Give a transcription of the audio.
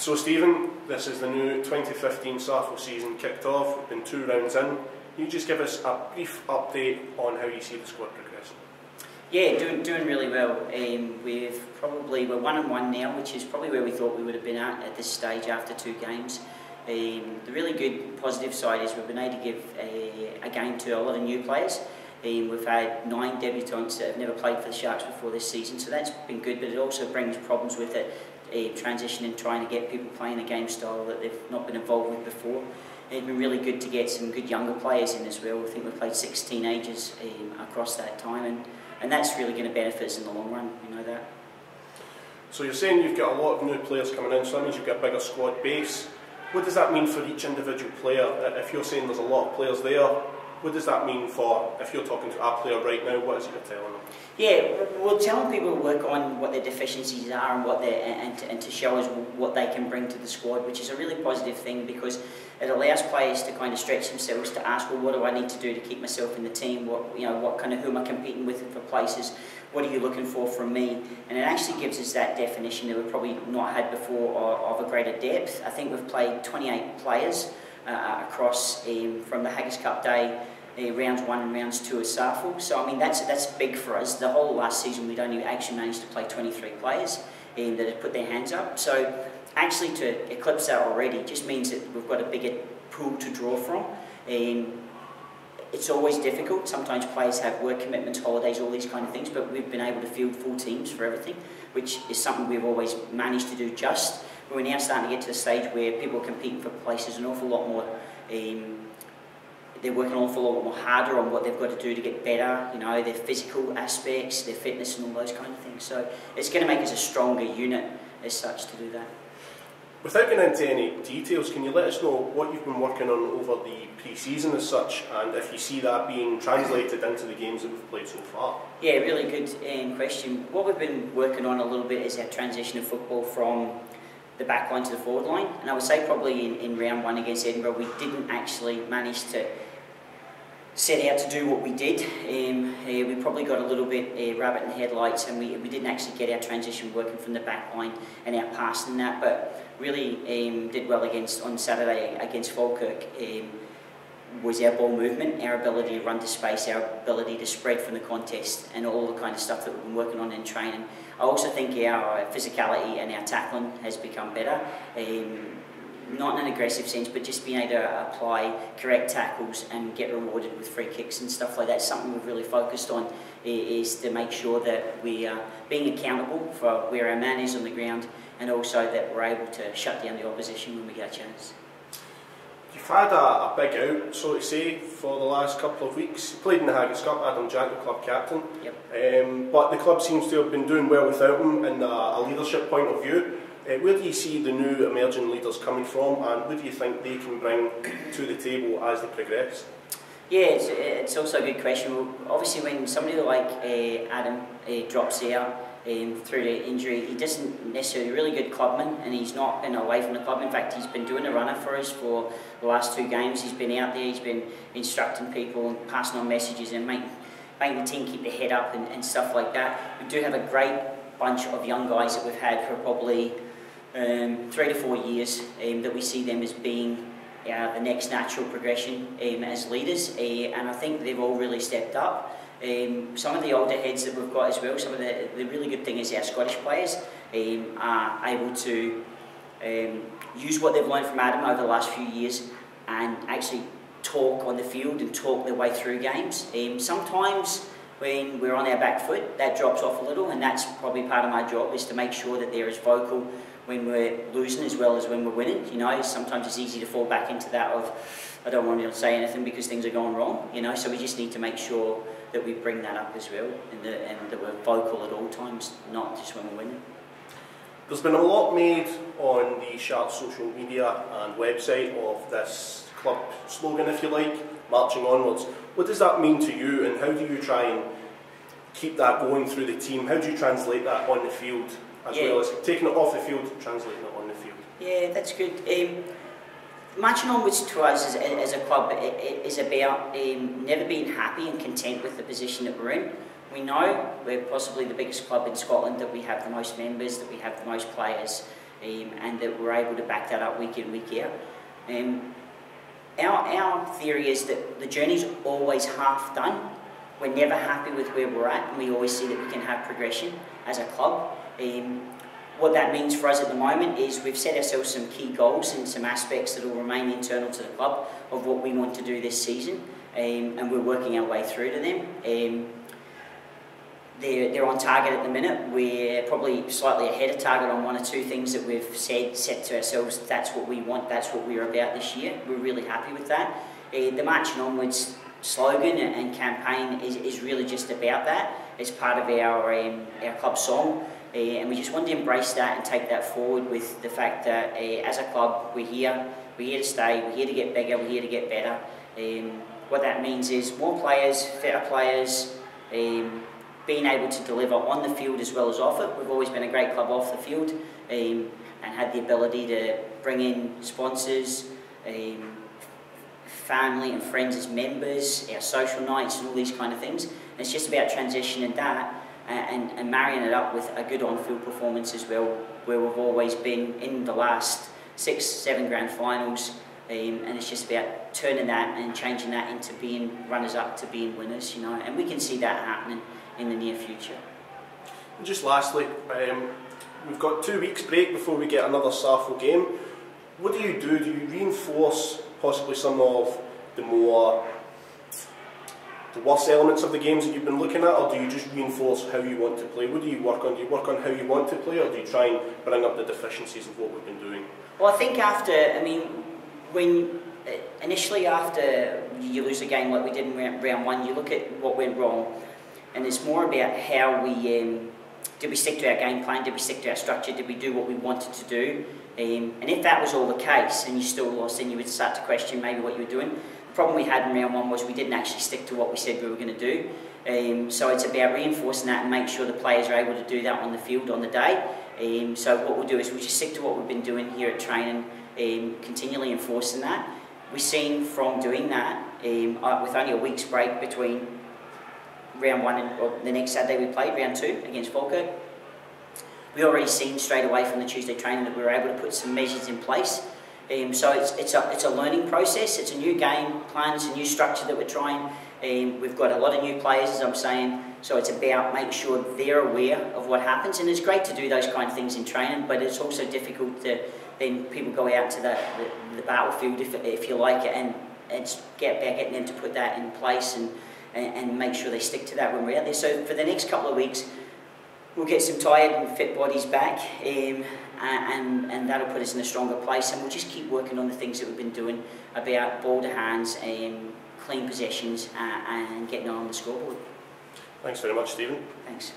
So Stephen, this is the new 2015 SARFL season kicked off. We've been 2 rounds in. Can you just give us a brief update on how you see the squad progressing? Yeah, doing really well. We're 1-1 now, which is probably where we thought we would have been at this stage after 2 games. The really good positive side is we've been able to give a game to a lot of new players. We've had 9 debutants that have never played for the Sharks before this season, so that's been good, but it also brings problems with it, transitioning, trying to get people playing a game style that they've not been involved with before. It's been really good to get some good younger players in as well. I think we've played 6 teenagers across that time, and that's really going to benefit us in the long run, we know that. So you're saying you've got a lot of new players coming in, so that means you've got a bigger squad base. What does that mean for each individual player? If you're saying there's a lot of players there, what does that mean for, if you're talking to a player right now, what is it you're telling them? Yeah, we're telling people to work on what their deficiencies are and and to show us what they can bring to the squad, which is a really positive thing because it allows players to kind of stretch themselves to ask, well, what do I need to do to keep myself in the team? Who am I competing with for places? What are you looking for from me? And it actually gives us that definition that we've probably not had before of a greater depth. I think we've played 28 players across from the Haggis Cup Day, rounds 1 and rounds 2 of SARFL. So I mean that's big for us. The whole last season we'd only actually managed to play 23 players that had put their hands up. So actually to eclipse that already just means that we've got a bigger pool to draw from. It's always difficult. Sometimes players have work commitments, holidays, all these kind of things, but we've been able to field full teams for everything, which is something we've always managed to do just. But we're now starting to get to the stage where people are competing for places an awful lot more. They're working an awful lot more harder on what they've got to do to get better, their physical aspects, their fitness and all those kind of things. So it's going to make us a stronger unit as such to do that. Without getting into any details, can you let us know what you've been working on over the pre-season as such, and if you see that being translated into the games that we've played so far? Yeah, really good question. What we've been working on a little bit is our transition of football from the back line to the forward line, and I would say probably in round 1 against Edinburgh we didn't actually manage to set out to do what we did. We probably got a little bit rabbit in headlights, and we didn't actually get our transition working from the back line and our passing that, but really did well on Saturday against Falkirk. Was our ball movement, our ability to run to space, our ability to spread from the contest, and all the kind of stuff that we've been working on in training. I also think our physicality and our tackling has become better. Not in an aggressive sense, but just being able to apply correct tackles and get rewarded with free kicks and stuff like that. Something we've really focused on is to make sure that we are being accountable for where our man is on the ground, and also that we're able to shut down the opposition when we get a chance. You've had a big out, so to say, for the last couple of weeks. You played in the Haggis Cup, Adam Jack, the club captain. Yep. But the club seems to have been doing well without him in a leadership point of view. Where do you see the new emerging leaders coming from, and what do you think they can bring to the table as they progress? Yeah, it's also a good question. Well, obviously when somebody like Adam drops out through the injury, he doesn't necessarily really good clubman, and he's not been away from the club. In fact, he's been doing a runner for us for the last 2 games. He's been out there, he's been instructing people and passing on messages and making the team keep their head up and stuff like that. We do have a great bunch of young guys that we've had for probably 3 to 4 years that we see them as being the next natural progression as leaders, and I think they've all really stepped up. Some of the older heads that we've got as well, some of the really good thing is our Scottish players are able to use what they've learned from Adam over the last few years and actually talk on the field and talk their way through games. Sometimes when we're on our back foot, that drops off a little, and that's probably part of my job, is to make sure that they're as vocal when we're losing as well as when we're winning. Sometimes it's easy to fall back into that of, I don't want to say anything because things are going wrong, so we just need to make sure that we bring that up as well, and that we're vocal at all times, not just when we're winning. There's been a lot made on the Sharks social media and website of this club slogan, if you like, marching onwards. What does that mean to you, and how do you try and keep that going through the team? How do you translate that on the field, as well as taking it off the field and translating it on the field? Yeah, that's good. Marching onwards to us as a club is about never being happy and content with the position that we're in. We know we're possibly the biggest club in Scotland, that we have the most members, that we have the most players, and that we're able to back that up week in, week out. Our theory is that the journey's always half done. We're never happy with where we're at, and we always see that we can have progression as a club. What that means for us at the moment is we've set ourselves some key goals and some aspects that will remain internal to the club of what we want to do this season, and we're working our way through to them. They're on target at the minute. We're probably slightly ahead of target on one or two things that we've set to ourselves. That's what we want, that's what we're about this year. We're really happy with that. The Marching Onwards slogan and campaign is really just about that. It's part of our club song. And we just want to embrace that and take that forward with the fact that as a club we're here to stay, we're here to get bigger, we're here to get better. What that means is more players, fitter players, being able to deliver on the field as well as off it. We've always been a great club off the field, and had the ability to bring in sponsors, family and friends as members, our social nights and all these kind of things. And it's just about transitioning that and marrying it up with a good on-field performance as well, where we've always been in the last 6-7 grand finals, and it's just about turning that and changing that into being runners-up to being winners, you know, and we can see that happening in the near future. And just lastly, we've got 2 weeks break before we get another SARFL game. What do? Do you reinforce possibly some of the worst elements of the games that you've been looking at, or do you just reinforce how you want to play? What do you work on? Do you work on how you want to play, or do you try and bring up the deficiencies of what we've been doing? Well, I think initially after you lose a game like we did in round 1, you look at what went wrong, and it's more about how we did we stick to our game plan, did we stick to our structure, did we do what we wanted to do, and if that was all the case and you still lost, then you would start to question maybe what you were doing. The problem we had in round 1 was we didn't actually stick to what we said we were going to do, so it's about reinforcing that and make sure the players are able to do that on the field on the day. So what we'll do is we'll just stick to what we've been doing here at training, continually enforcing that. We've seen from doing that, with only a week's break between round 1 and the next Saturday we played, round 2 against Falkirk, we already seen straight away from the Tuesday training that we were able to put some measures in place. So it's a learning process, it's a new game plan, it's a new structure that we're trying. We've got a lot of new players, as I'm saying, so it's about making sure they're aware of what happens, and it's great to do those kind of things in training, but it's also difficult to then people go out to the battlefield, if you like it, and it's getting them to put that in place and make sure they stick to that when we're out there. So for the next couple of weeks, we'll get some tired and fit bodies back, and that'll put us in a stronger place, and we'll just keep working on the things that we've been doing about ball to hands, clean possessions, and getting on the scoreboard. Thanks very much, Stephen. Thanks.